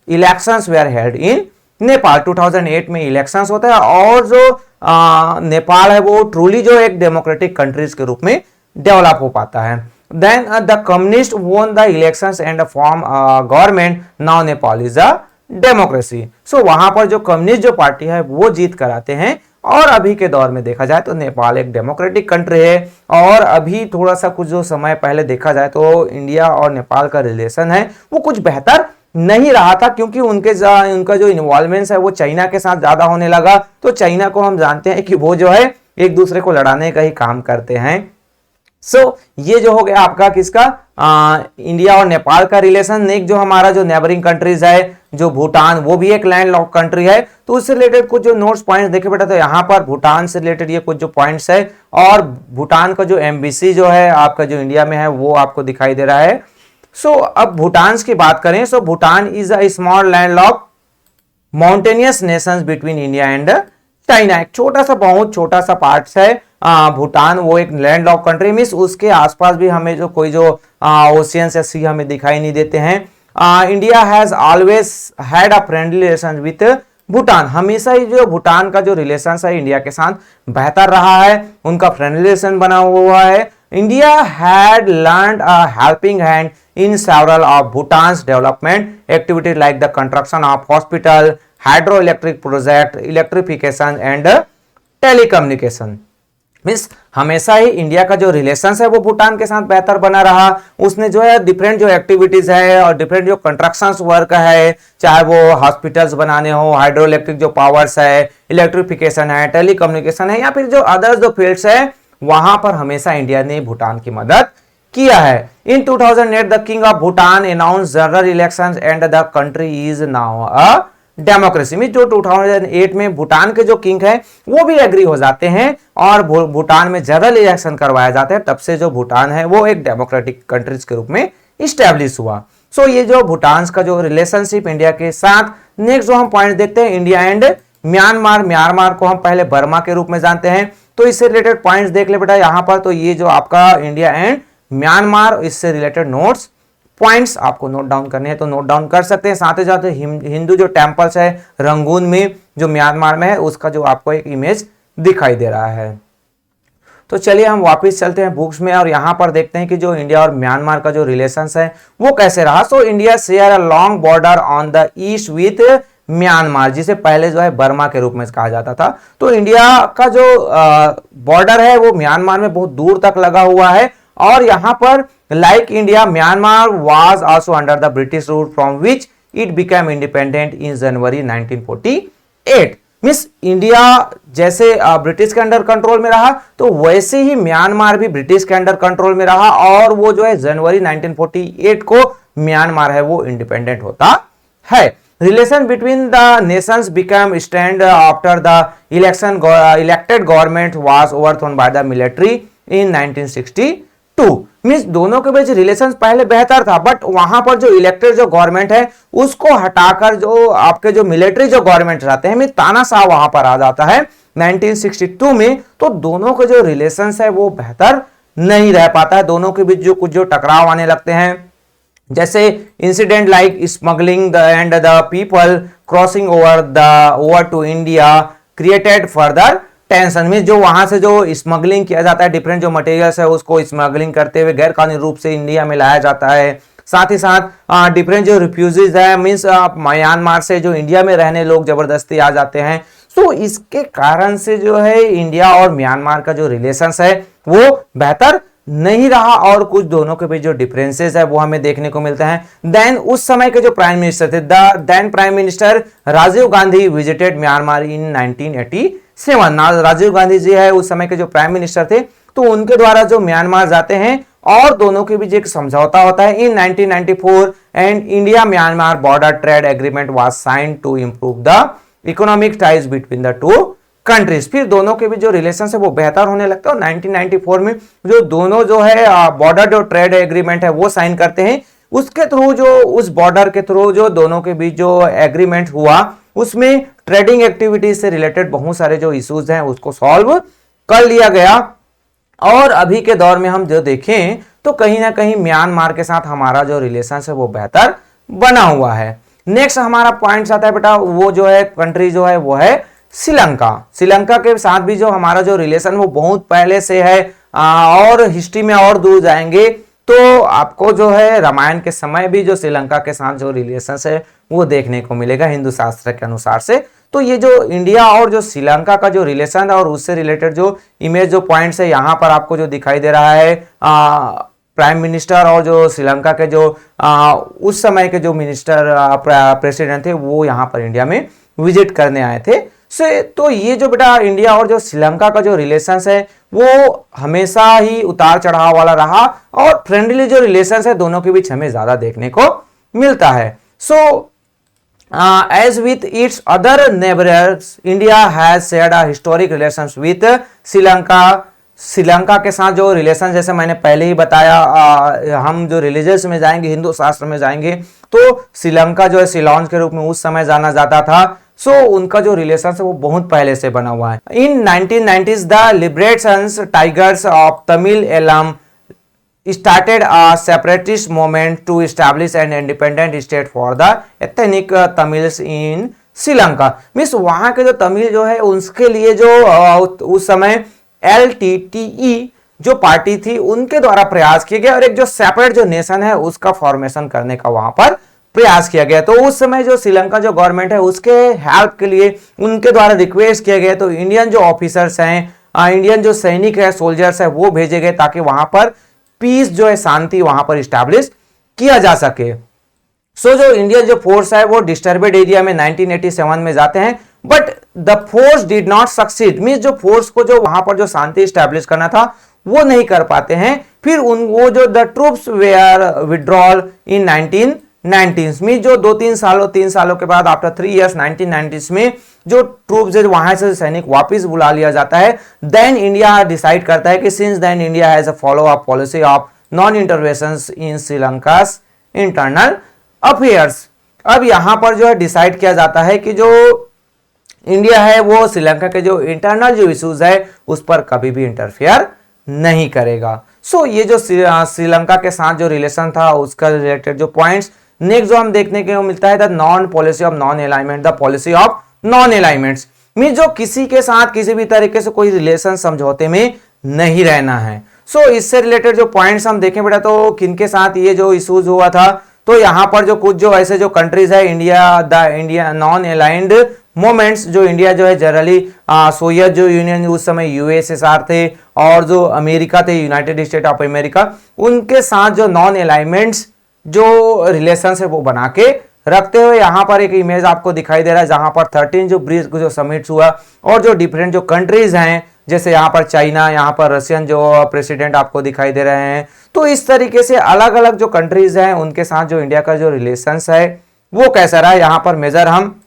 elections were held in Nepal. 2008 में इलेक्शंस होता है और जो नेपाल है वो ट्रूली जो एक डेमोक्रेटिक कंट्रीज के रूप में डेवलप हो पाता है। Then the communist won the elections and form government, now Nepal is a democracy. So वहां पर जो कम्युनिस्ट जो पार्टी है वो जीत कर आते हैं और अभी के दौर में देखा जाए तो नेपाल एक डेमोक्रेटिक कंट्री है। और अभी थोड़ा सा कुछ जो समय पहले देखा जाए तो इंडिया और नेपाल का रिलेशन है वो कुछ बेहतर नहीं रहा था, क्योंकि उनका जो इन्वॉल्वमेंट है वो चाइना के साथ ज्यादा होने लगा। तो चाइना को हम जानते हैं कि वो जो है एक दूसरे को लड़ाने का ही काम करते हैं। ये जो हो गया आपका किसका, इंडिया और नेपाल का रिलेशन। नेक्स्ट जो हमारा जो नेबरिंग कंट्रीज है, जो भूटान, वो भी एक लैंड लॉक कंट्री है। तो उससे रिलेटेड कुछ जो नोट्स पॉइंट्स देखे बेटा, तो यहाँ पर भूटान से रिलेटेड ये कुछ जो पॉइंट्स है, और भूटान का जो एम्बेसी जो है आपका जो इंडिया में है वो आपको दिखाई दे रहा है। अब भूटान की बात करें, Bhutan is a small land lock mountainous Nations between India and China. एक छोटा सा, बहुत छोटा सा पार्ट है भूटान, वो एक लैंड लॉक कंट्री, मीन्स उसके आसपास भी हमें जो कोई जो ओशियंस या सी हमें दिखाई नहीं देते हैं। India has always had a friendly relation with Bhutan. हमेशा ही जो भूटान का जो रिलेशन है इंडिया के साथ बेहतर रहा है, उनका फ्रेंडली रिलेशन बना हुआ है। India had learned a helping hand in several of Bhutan's development activities like the construction of hospital, hydroelectric project, electrification and telecommunication। Means हमेशा ही इंडिया का जो रिलेशन है वो भूटान के साथ बेहतर बना रहा। उसने जो है डिफरेंट जो एक्टिविटीज है और डिफरेंट जो कंस्ट्रक्शन वर्क है, चाहे वो हॉस्पिटल्स बनाने हो, हाइड्रो इलेक्ट्रिक जो पावर्स है, इलेक्ट्रिफिकेशन है, टेलीकम्युनिकेशन है, या फिर जो अदर्स जो फील्ड्स है, वहां पर हमेशा इंडिया ने भूटान की मदद किया है। इन 2008 the king of Bhutan announce general elections and the country is now a democracy. में जो 2008 में भूटान के जो किंग है वो भी एग्री हो जाते हैं और भूटान में जनरल इलेक्शन करवाया जाता है। तब से जो भूटान है वो एक डेमोक्रेटिक कंट्रीज के रूप में इस्टेब्लिश हुआ। ये जो भूटान का जो रिलेशनशिप इंडिया के साथ। नेक्स्ट जो हम पॉइंट देखते हैं, इंडिया एंड म्यांमार। म्यांमार को हम पहले बर्मा के रूप में जानते हैं, तो इससे रिलेटेड पॉइंट्स देख ले बेटा यहाँ पर। तो ये जो आपका इंडिया एंड म्यांमार, इससे रिलेटेड नोट्स पॉइंट्स आपको नोट डाउन करने हैं तो नोट डाउन कर सकते हैं। साथ ही साथ हिंदू जो टेम्पल्स है रंगून में जो म्यांमार में है, उसका जो आपको एक इमेज दिखाई दे रहा है। तो चलिए हम वापस चलते हैं बुक्स में और यहाँ पर देखते हैं कि जो इंडिया और म्यांमार का जो रिलेशंस है वो कैसे रहा। India share a long border on the east with Myanmar, जिसे पहले जो है बर्मा के रूप में कहा जाता था। तो इंडिया का जो बॉर्डर है वो म्यांमार में बहुत दूर तक लगा हुआ है। और यहां पर like India, Myanmar was also under the British rule from which it became independent in January 1948। Means India जैसे ब्रिटिश के अंडर कंट्रोल में रहा, तो वैसे ही म्यांमार भी ब्रिटिश के अंडर कंट्रोल में रहा और वो जो है जनवरी 1948 को म्यांमार है वो इंडिपेंडेंट होता है। Relation between the nations became strained after the elected government was overthrown by the military in 1962। Means दोनों के बीच रिलेशन पहले बेहतर था, बट वहां पर जो इलेक्टेड जो गवर्नमेंट है उसको हटाकर जो आपके जो मिलिट्री जो गवर्नमेंट रहते हैं, मींस तानाशाह वहां पर आ जाता है 1962 में। तो दोनों के जो रिलेशन है वो बेहतर नहीं रह पाता है, दोनों के बीच जो कुछ जो टकराव आने लगते हैं, जैसे incident like smuggling and the people crossing over to India created further tension. में जो वहां से जो स्मगलिंग किया जाता है, डिफरेंट जो मटेरियल्स है उसको स्मगलिंग करते हुए गैर कानूनी रूप से इंडिया में लाया जाता है। साथ ही साथ डिफरेंट जो रिफ्यूजीज है, मीन्स म्यांमार से जो इंडिया में रहने लोग जबरदस्ती आ जाते हैं। तो इसके कारण से जो है इंडिया और म्यांमार का जो रिलेशन है वो बेहतर नहीं रहा और कुछ दोनों के बीच जो डिफरेंसेस है वो हमें देखने को मिलते हैं। देन उस समय के जो प्राइम मिनिस्टर थे, then prime minister Rajiv Gandhi visited Myanmar in 1987। Rajiv Gandhi ji है उस समय के जो प्राइम मिनिस्टर थे, तो उनके द्वारा जो म्यांमार जाते हैं और दोनों के बीच एक समझौता होता है in 1994 and India Myanmar border trade agreement was signed to improve the economic ties between the two countries. फिर दोनों के बीच जो रिलेशन है वो बेहतर होने लगता है और 1994 में जो दोनों जो है बॉर्डर जो ट्रेड एग्रीमेंट है वो साइन करते हैं। उसके थ्रू जो उस बॉर्डर के थ्रू जो दोनों के बीच जो एग्रीमेंट हुआ उसमें ट्रेडिंग एक्टिविटीज से रिलेटेड बहुत सारे जो इश्यूज हैं उसको सॉल्व कर लिया गया। और अभी के दौर में हम जो देखें तो कहीं ना कहीं म्यांमार के साथ हमारा जो रिलेशन है वो बेहतर बना हुआ है। नेक्स्ट हमारा पॉइंट आता है बेटा, वो जो है कंट्री जो है वो है श्रीलंका। श्रीलंका के साथ भी जो हमारा जो रिलेशन वो बहुत पहले से है और हिस्ट्री में और दूर जाएंगे तो आपको जो है रामायण के समय भी जो श्रीलंका के साथ जो रिलेशन है वो देखने को मिलेगा हिंदू शास्त्र के अनुसार से। तो ये जो इंडिया और जो श्रीलंका का जो रिलेशन है और उससे रिलेटेड जो इमेज जो पॉइंट्स है यहाँ पर आपको जो दिखाई दे रहा है प्राइम मिनिस्टर और जो श्रीलंका के जो उस समय के जो मिनिस्टर प्रेसिडेंट थे वो यहाँ पर इंडिया में विजिट करने आए थे। तो ये जो बेटा इंडिया और जो श्रीलंका का जो रिलेशंस है वो हमेशा ही उतार चढ़ाव वाला रहा और फ्रेंडली जो रिलेशंस है दोनों के बीच हमें ज्यादा देखने को मिलता है। As with its other neighbors, India has shared a historic relations with Sri Lanka. Sri Lanka के साथ जो रिलेशन जैसे मैंने पहले ही बताया हम जो रिलीजियस में जाएंगे हिंदू शास्त्र में जाएंगे तो श्रीलंका जो है सिलोन के रूप में उस समय जाना जाता था। उनका जो रिलेशन है वो बहुत पहले से बना हुआ है। In 1990s the liberations tigers of Tamil Eelam started a separatist movement to establish an independent state for the ethnic Tamils in Sri Lanka. Means वहां के जो तमिल जो है उसके लिए जो उस समय LTTE जो पार्टी थी उनके द्वारा प्रयास किया गया और एक जो सेपरेट जो नेशन है उसका फॉर्मेशन करने का वहां पर प्रयास किया गया। तो उस समय जो श्रीलंका जो गवर्नमेंट है उसके हेल्प के लिए उनके द्वारा रिक्वेस्ट किया गया तो इंडियन जो ऑफिसर्स हैं इंडियन जो सैनिक है सोल्जर्स है वो भेजे गए ताकि वहां पर पीस जो है शांति वहां पर स्टैब्लिश किया जा सके। जो इंडियन जो फोर्स है वो डिस्टर्बेड एरिया में 1987 में जाते हैं but the force did not succeed. Means जो फोर्स को जो वहां पर जो शांति स्टैब्लिश करना था वो नहीं कर पाते हैं। फिर वो जो the troops were withdrawal in 1990s में जो 3 सालों के बाद आफ्टर 3 इयर्स 1990s में जो ट्रूप्स है वहां से सैनिक वापस बुला लिया जाता है। देन इंडिया डिसाइड करता है कि since then India has a follow up policy of non interventions in श्रीलंकास internal affairs. अब यहां पर जो है डिसाइड किया जाता है कि जो इंडिया है वो श्रीलंका के जो इंटरनल जो इश्यूज है उस पर कभी भी इंटरफेयर नहीं करेगा। ये जो श्रीलंका के साथ जो रिलेशन था उसका रिलेटेड जो पॉइंट्स नेक्स्ट जो हम देखने को मिलता है the non policy of non alignment. The policy of non alignments mean जो किसी के साथ किसी भी तरीके से कोई रिलेशन समझौते में नहीं रहना है। इससे रिलेटेड जो पॉइंट्स हम देखें बेटा तो किनके साथ ये जो इश्यूज हुआ था तो यहाँ पर जो कुछ जो ऐसे जो कंट्रीज है इंडिया नॉन अलाइंड मोमेंट्स जो इंडिया जो है जनरली सोवियत जो यूनियन उस समय यूएसएसआर थे और जो अमेरिका थे यूनाइटेड स्टेट ऑफ अमेरिका उनके साथ जो नॉन अलाइनमेंट्स जो रिलेशन है वो बना के रखते हुए यहाँ पर एक इमेज आपको दिखाई दे रहा है जहां पर 13 जो ब्रिक्स जो समिट्स हुआ और जो डिफरेंट जो कंट्रीज हैं जैसे यहाँ पर चाइना यहाँ पर रशियन जो प्रेसिडेंट आपको दिखाई दे रहे हैं। तो इस तरीके से अलग अलग जो कंट्रीज हैं उनके साथ जो इंडिया का जो रिलेशंस है वो कैसा रहा। यहाँ पर मेजर हम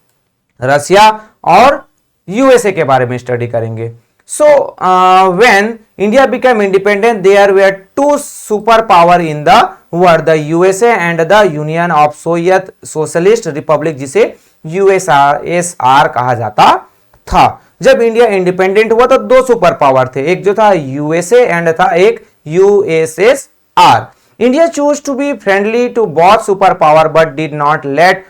रशिया और यूएसए के बारे में स्टडी करेंगे। When India become independent there were 2 super power in the world the USA and the Union of Soviet Socialist Republic जिसे यूएसआर कहा जाता था। जब इंडिया इंडिपेंडेंट हुआ तो 2 सुपर पावर थे, एक जो था यूएसए एंड था एक USSR. India choose to be friendly to both super power but did not let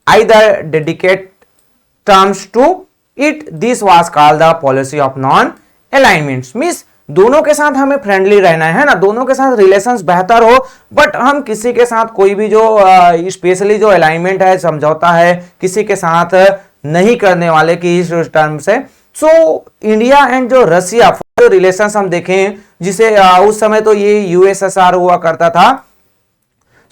either dedicate terms to it. This was called the policy of non alignments. Means दोनों के साथ हमें फ्रेंडली रहना है ना, दोनों के साथ रिलेशंस बेहतर हो बट हम किसी के साथ कोई भी जो स्पेशली जो अलाइनमेंट है समझौता है किसी के साथ नहीं करने वाले की इस टर्म से। इंडिया एंड जो रशिया जो रिलेशंस हम देखें जिसे उस समय तो ये यूएसएसआर हुआ करता था।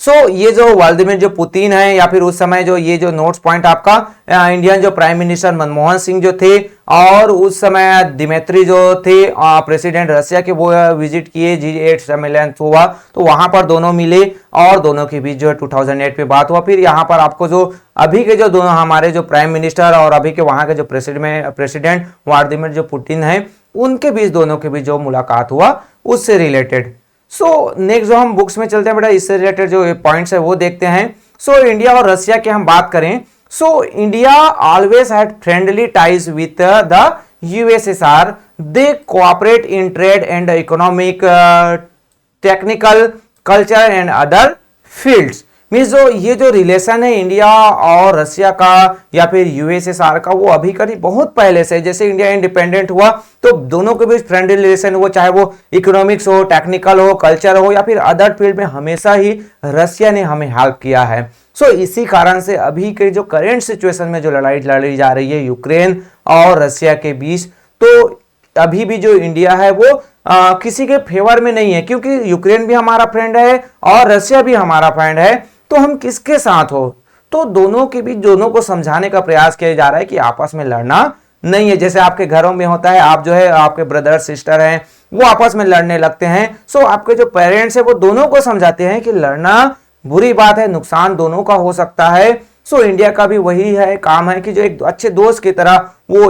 सो ये जो व्लादिमीर जो पुतिन है या फिर उस समय जो ये जो नोट्स पॉइंट आपका इंडियन जो प्राइम मिनिस्टर मनमोहन सिंह जो थे और उस समय दिमित्री जो थे प्रेसिडेंट रशिया के, वो विजिट किए, G8 सम्मेलन हुआ तो वहां पर दोनों मिले और दोनों के बीच जो है 2008 पे बात हुआ। फिर यहाँ पर आपको जो अभी के जो दोनों हमारे जो प्राइम मिनिस्टर और अभी के वहां के जो प्रेसिडेंट व्लादिमीर जो पुतिन है, उनके बीच दोनों के बीच जो मुलाकात हुआ उससे रिलेटेड। सो नेक्स्ट जो हम बुक्स में चलते हैं बेटा, इससे रिलेटेड जो पॉइंट्स है वो देखते हैं। सो इंडिया और रशिया के हम बात करें, so India always had friendly ties with the USSR, they cooperate in trade and economic, technical, culture and other fields. Means जो ये जो रिलेशन है इंडिया और रशिया का या फिर यूएसएसआर का, वो अभी करीब बहुत पहले से, जैसे इंडिया इंडिपेंडेंट हुआ तो दोनों के बीच फ्रेंडली रिलेशन हुआ, चाहे वो इकोनॉमिक्स हो, टेक्निकल हो, कल्चर हो या फिर अदर फील्ड में, हमेशा ही रशिया ने हमें हेल्प किया है। सो इसी कारण से अभी के जो करेंट सिचुएशन में जो लड़ाई लड़ी जा रही है यूक्रेन और रशिया के बीच, तो अभी भी जो इंडिया है वो किसी के फेवर में नहीं है, क्योंकि यूक्रेन भी हमारा फ्रेंड है और रशिया भी हमारा फ्रेंड है। तो हम किसके साथ हो, तो दोनों के बीच, दोनों को समझाने का प्रयास किया जा रहा है कि आपस में लड़ना नहीं है। जैसे आपके घरों में होता है, आप जो है आपके ब्रदर सिस्टर हैं वो आपस में लड़ने लगते हैं, सो आपके जो पेरेंट्स है वो दोनों को समझाते हैं कि लड़ना बुरी बात है, नुकसान दोनों का हो सकता है। सो इंडिया का भी वही है, काम है कि जो एक अच्छे दोस्त की तरह वो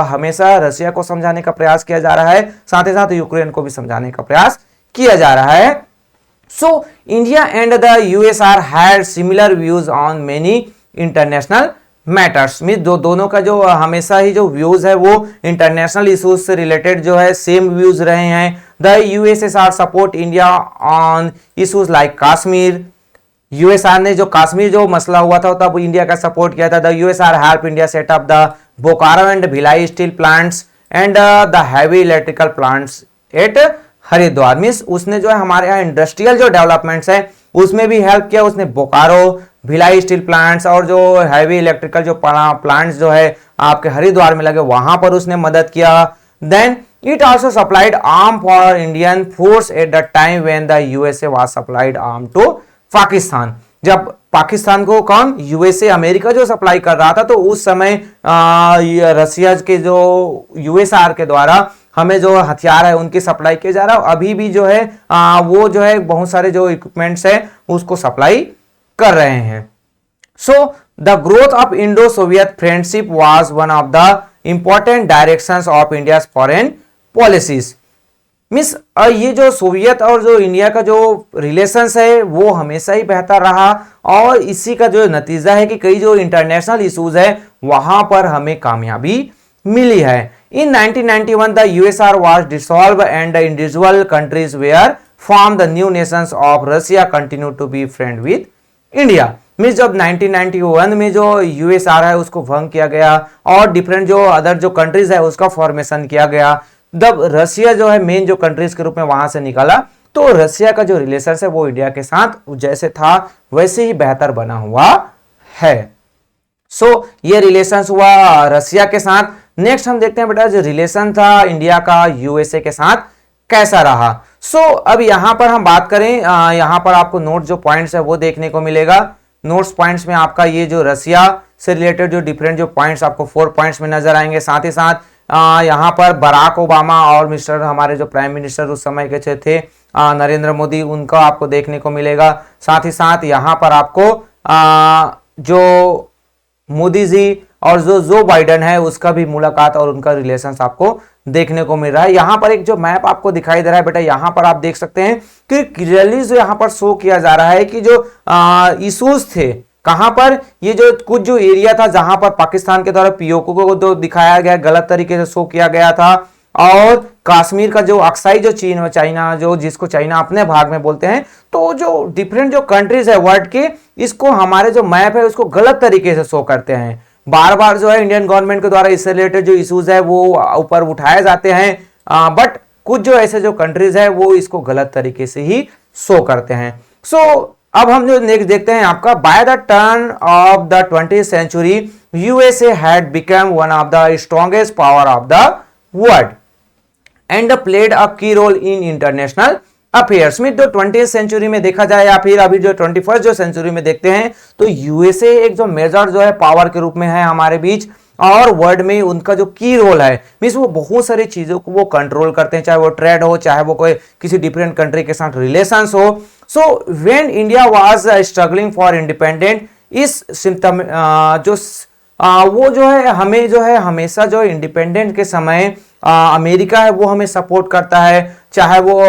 हमेशा रशिया को समझाने का प्रयास किया जा रहा है, साथ ही साथ यूक्रेन को भी समझाने का प्रयास किया जा रहा है। So India and the USSR had similar views on many international matters। Mean दोनों का जो हमेशा ही जो व्यूज है वो इंटरनेशनल इश्यूज से रिलेटेड जो है सेम व्यूज रहे हैं। The USSR support India on issues like Kashmir. USR ने जो कश्मीर जो मसला हुआ था तब इंडिया का सपोर्ट किया था। The USR help India set up the Bokaro and Bhilai steel plants and the heavy electrical plants eight Haridwar. Means उसने जो है हमारे यहाँ इंडस्ट्रियल जो डेवलपमेंट्स है उसमें भी हेल्प किया उसने। बोकारो, भिलाई स्टील प्लांट्स और जो हैवी इलेक्ट्रिकल जो प्लांट्स जो है आपके हरिद्वार में लगे वहां पर उसने मदद किया। Then it also supplied arm for Indian force at the time when the USA was supplied arm to Pakistan. जब पाकिस्तान को कौन, यूएसए अमेरिका जो सप्लाई कर रहा था, तो उस समय रशिया के जो यूएसआर के द्वारा हमें जो हथियार है उनकी सप्लाई किया जा रहा है। अभी भी जो है वो जो है बहुत सारे जो इक्विपमेंट्स है उसको सप्लाई कर रहे हैं। So the growth of Indo Soviet friendship was one of the important directions of India's foreign policies. Means ये जो सोवियत और जो इंडिया का जो रिलेशंस है वो हमेशा ही बेहतर रहा और इसी का जो नतीजा है कि कई जो इंटरनेशनल इश्यूज है वहां पर हमें कामयाबी मिली है। In 1991, the USSR was dissolved and the individual countries were formed. The new nations of Russia continue to be friend with India। Means जब 1991 में जो यूएसआर है उसको भंग किया गया और डिफरेंट जो अदर जो कंट्रीज है उसका फॉर्मेशन किया गया, जब रशिया जो है मेन जो कंट्रीज के रूप में वहां से निकाला, तो रशिया का जो रिलेशन है वो इंडिया के साथ जैसे था वैसे ही बेहतर बना हुआ है। सो ये रिलेशन हुआ रशिया के साथ। नेक्स्ट हम देखते हैं बेटा जो रिलेशन था इंडिया का यूएसए के साथ कैसा रहा। सो अब यहां पर हम बात करें, यहां पर आपको नोट जो पॉइंट्स है वो देखने को मिलेगा। नोट्स पॉइंट्स में आपका ये जो रशिया से रिलेटेड जो डिफरेंट जो पॉइंट्स आपको 4 पॉइंट्स में नजर आएंगे। साथ ही साथ यहां पर बराक ओबामा और मिस्टर हमारे जो प्राइम मिनिस्टर उस समय के थे नरेंद्र मोदी, उनका आपको देखने को मिलेगा। साथ ही साथ यहां पर आपको जो मोदी जी और जो बाइडेन है उसका भी मुलाकात और उनका रिलेशंस आपको देखने को मिल रहा है। यहाँ पर एक जो मैप आपको दिखाई दे रहा है बेटा, यहाँ पर आप देख सकते हैं कि क्लियरली जो यहाँ पर शो किया जा रहा है कि जो इश्यूज थे कहां पर, ये जो कुछ जो एरिया था जहां पर पाकिस्तान के द्वारा पीओके को तो दिखाया गया, गलत तरीके से शो किया गया था, और कश्मीर का जो अक्साई जो चाइना जो जिसको चाइना अपने भाग में बोलते हैं, तो जो डिफरेंट जो कंट्रीज है वर्ल्ड के, इसको हमारे जो मैप है उसको गलत तरीके से शो करते हैं। बार बार जो है इंडियन गवर्नमेंट के द्वारा इससे रिलेटेड जो इश्यूज है वो ऊपर उठाए जाते हैं, बट कुछ जो ऐसे जो कंट्रीज है वो इसको गलत तरीके से ही शो करते हैं। सो अब हम जो नेक्स्ट देखते हैं आपका, by the turn off the 20th century USA had become one of the strongest power of the world and played a key role in international affairs में जो 20th सेंचुरी में देखा जाए या फिर अभी जो 21st जो सेंचुरी में देखते हैं तो यूएसए एक जो मेजर जो है पावर के रूप में है हमारे बीच, और वर्ल्ड में उनका जो की रोल है मींस वो बहुत सारी चीजों को वो कंट्रोल करते हैं, चाहे वो ट्रेड हो, चाहे वो कोई किसी डिफरेंट कंट्री के साथ रिलेशंस हो। So when India was struggling for independent, इस सिम्टम वो जो है हमें जो है हमेशा जो इंडिपेंडेंट के समय अमेरिका है वो हमें सपोर्ट करता है, चाहे वो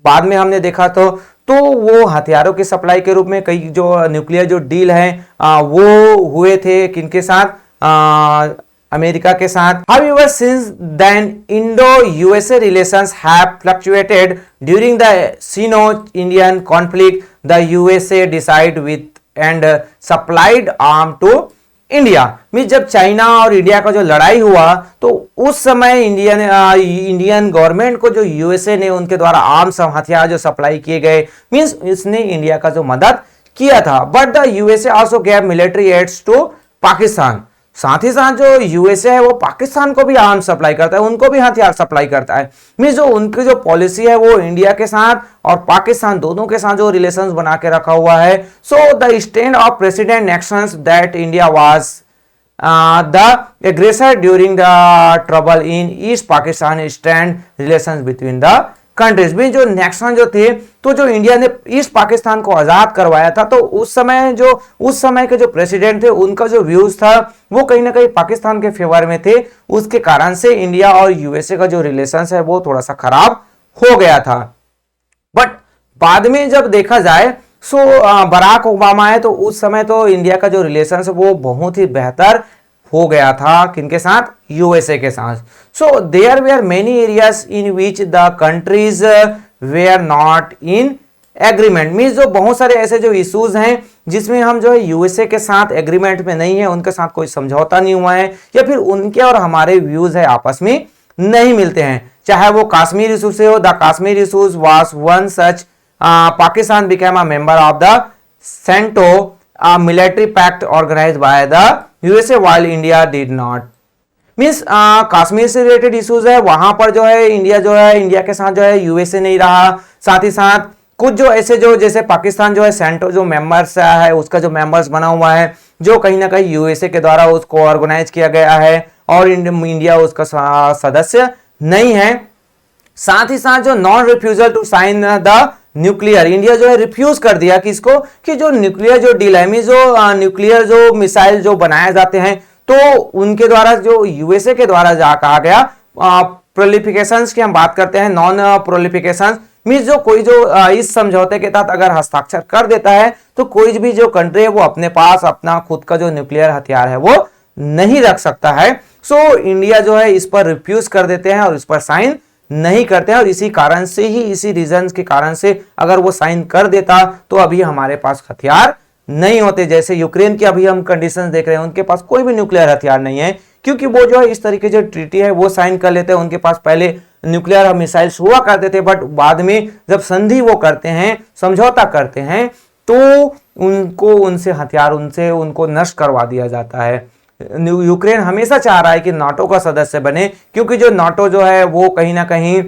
बाद में हमने देखा तो वो हथियारों की सप्लाई के रूप में कई जो न्यूक्लियर जो डील है वो हुए थे किनके साथ, अमेरिका के साथ। However, since then, Indo-USA relations have fluctuated. During the Sino-Indian conflict, the USA decided with and supplied arm to India. Mean जब चाइना और इंडिया का जो लड़ाई हुआ तो उस समय इंडियन गवर्नमेंट को जो यूएसए ने उनके द्वारा आर्म्स हथियार जो सप्लाई किए गए, मींस इसने इंडिया का जो मदद किया था। But the USA also gave military aids to Pakistan, साथ ही साथ जो यूएसए है वो पाकिस्तान को भी आर्म्स सप्लाई करता है, उनको भी हथियार सप्लाई करता है। मींस जो उनकी जो पॉलिसी है वो इंडिया के साथ और पाकिस्तान दोनों के साथ जो रिलेशंस बना के रखा हुआ है। So the stand of president Nixon that India was the aggressor during the trouble in east Pakistan stand relations between the countries में जो निक्सन जो थे तो जो इंडिया ने ईस्ट पाकिस्तान को आजाद करवाया था तो उस समय के जो प्रेसिडेंट थे उनका जो व्यूज था वो कहीं ना कहीं पाकिस्तान के फेवर में थे। उसके कारण से इंडिया और यूएसए का जो रिलेशंस है वो थोड़ा सा खराब हो गया था। बट बाद में जब देखा जाए सो बराक ओबामा है तो उस समय तो इंडिया का जो रिलेशंस है वो बहुत ही बेहतर हो गया था किनके साथ, यूएसए के साथ। So there were many areas in which the countries were not in agreement, means जो बहुत सारे ऐसे जो इश्यूज हैं जिसमें हम जो है यूएसए के साथ एग्रीमेंट में नहीं है, उनके साथ कोई समझौता नहीं हुआ है या फिर उनके और हमारे व्यूज है आपस में नहीं मिलते हैं, चाहे वो कश्मीर इशू से हो। The Kashmir issues was one such, Pakistan became a member of the CENTO military pact organised by the USA while India did not. Means Kashmir से रिलेटेड इश्यूज है वहां पर जो है इंडिया के साथ जो है यूएसए नहीं रहा। साथ ही साथ कुछ जो ऐसे जो जैसे पाकिस्तान जो है सेंटो जो मेंबर्स है उसका जो मेंबर्स बना हुआ है जो कहीं ना कहीं यूएसए के द्वारा उसको ऑर्गेनाइज किया गया है और इंडिया उसका सदस्य नहीं है। साथ ही साथ जो non refusal to sign the nuclear, India जो है रिफ्यूज कर दिया किसको कि जो न्यूक्लियर जो डील है जो न्यूक्लियर जो मिसाइल जो बनाए जाते हैं तो उनके द्वारा जो यूएसए के द्वारा कहा गया प्रोलिफिकेशंस की हम बात करते हैं, नॉन प्रोलिफिकेशंस मींस जो कोई जो इस समझौते के तहत अगर हस्ताक्षर कर देता है तो कोई भी जो कंट्री है वो अपने पास अपना खुद का जो न्यूक्लियर हथियार है वो नहीं रख सकता है। सो इंडिया जो है इस पर रिफ्यूज कर देते हैं और इस पर साइन नहीं करते हैं और इसी कारण से ही इसी रीजन के कारण से अगर वो साइन कर देता तो अभी हमारे पास हथियार नहीं होते। जैसे यूक्रेन की अभी हम कंडीशंस देख रहे हैं उनके पास कोई भी न्यूक्लियर हथियार नहीं है क्योंकि वो जो है इस तरीके जो ट्रीटी है वो साइन कर लेते हैं। उनके पास पहले न्यूक्लियर मिसाइल्स हुआ करते थे बट बाद में जब संधि वो करते हैं समझौता करते हैं तो उनको उनसे हथियार उनको नष्ट करवा दिया जाता है। यूक्रेन हमेशा चाह रहा है कि नाटो का सदस्य बने क्योंकि जो नाटो जो है वो कहीं ना कहीं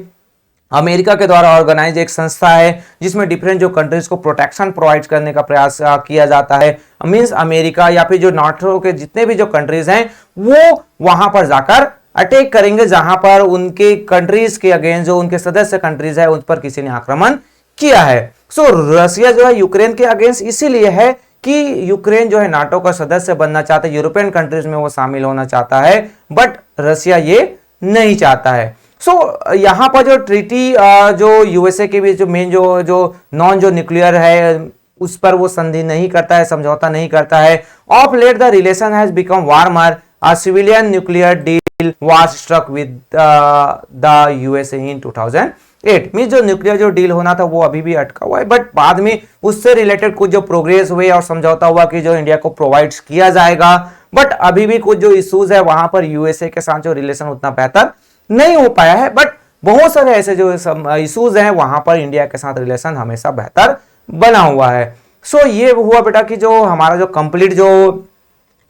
अमेरिका के द्वारा ऑर्गेनाइज एक संस्था है जिसमें डिफरेंट जो कंट्रीज को प्रोटेक्शन प्रोवाइड करने का प्रयास किया जाता है। मींस अमेरिका या फिर जो नाटो के जितने भी जो कंट्रीज हैं वो वहां पर जाकर अटैक करेंगे जहां पर उनके कंट्रीज के अगेंस्ट जो उनके सदस्य कंट्रीज है उन पर किसी ने आक्रमण किया है। सो रसिया जो है यूक्रेन के अगेंस्ट इसीलिए है कि यूक्रेन जो है नाटो का सदस्य बनना चाहता है, यूरोपियन कंट्रीज में वो शामिल होना चाहता है बट रसिया ये नहीं चाहता है। सो यहां पर जो ट्रीटी जो यूएसए के बीच जो मेन जो नॉन जो न्यूक्लियर है उस पर वो संधि नहीं करता है, समझौता नहीं करता है। Of late the relation has become warmer, a civilian nuclear deal was struck with the USA in 2008। Means जो न्यूक्लियर जो डील होना था वो अभी भी अटका हुआ है बट बाद में उससे रिलेटेड कुछ जो प्रोग्रेस हुए और समझौता हुआ कि जो इंडिया को प्रोवाइड किया जाएगा बट अभी भी कुछ जो इश्यूज है वहां पर यूएसए के साथ जो रिलेशन उतना बेहतर नहीं हो पाया है बट बहुत सारे ऐसे जो इश्यूज हैं वहां पर इंडिया के साथ रिलेशन हमेशा बेहतर बना हुआ है। सो ये हुआ बेटा कि जो हमारा जो कंप्लीट जो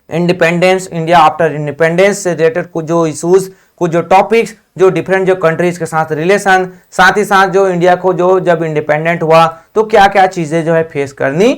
इंडिपेंडेंस इंडिया आफ्टर इंडिपेंडेंस से रिलेटेड कुछ जो इश्यूज कुछ जो टॉपिक्स जो डिफरेंट जो कंट्रीज के साथ रिलेशन, साथ ही साथ जो इंडिया को जो जब इंडिपेंडेंट हुआ तो क्या क्या चीजें जो है फेस करनी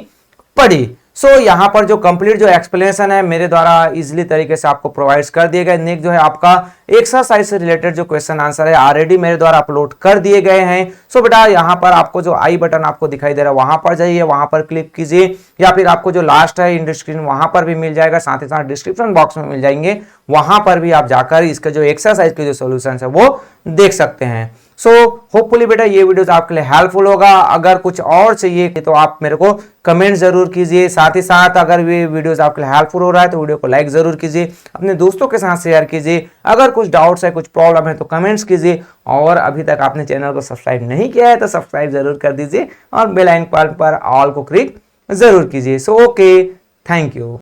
पड़ी। सो यहाँ पर जो कंप्लीट जो एक्सप्लेनेशन है मेरे द्वारा इजीली तरीके से आपको प्रोवाइड कर दिए गए। नेक्स्ट जो है आपका एक्सरसाइज से रिलेटेड जो क्वेश्चन आंसर है ऑलरेडी मेरे द्वारा अपलोड कर दिए गए हैं। सो बेटा यहाँ पर आपको जो आई बटन आपको दिखाई दे रहा है वहां पर जाइए, वहां पर क्लिक कीजिए, या फिर आपको जो लास्ट है इन स्क्रीन वहां पर भी मिल जाएगा, साथ ही साथ डिस्क्रिप्शन बॉक्स में मिल जाएंगे, वहां पर भी आप जाकर इसका जो एक्सरसाइज के जो सोल्यूशन है वो देख सकते हैं। सो होपफुली बेटा ये वीडियोस आपके लिए हेल्पफुल होगा। अगर कुछ और चाहिए तो आप मेरे को कमेंट जरूर कीजिए। साथ ही साथ अगर ये वीडियोस आपके लिए हेल्पफुल हो रहा है तो वीडियो को लाइक जरूर कीजिए, अपने दोस्तों के साथ शेयर कीजिए। अगर कुछ डाउट्स है, कुछ प्रॉब्लम है तो कमेंट्स कीजिए, और अभी तक आपने चैनल को सब्सक्राइब नहीं किया है तो सब्सक्राइब जरूर कर दीजिए और बेल आइकन पर ऑल को क्लिक जरूर कीजिए। So okay, thank you.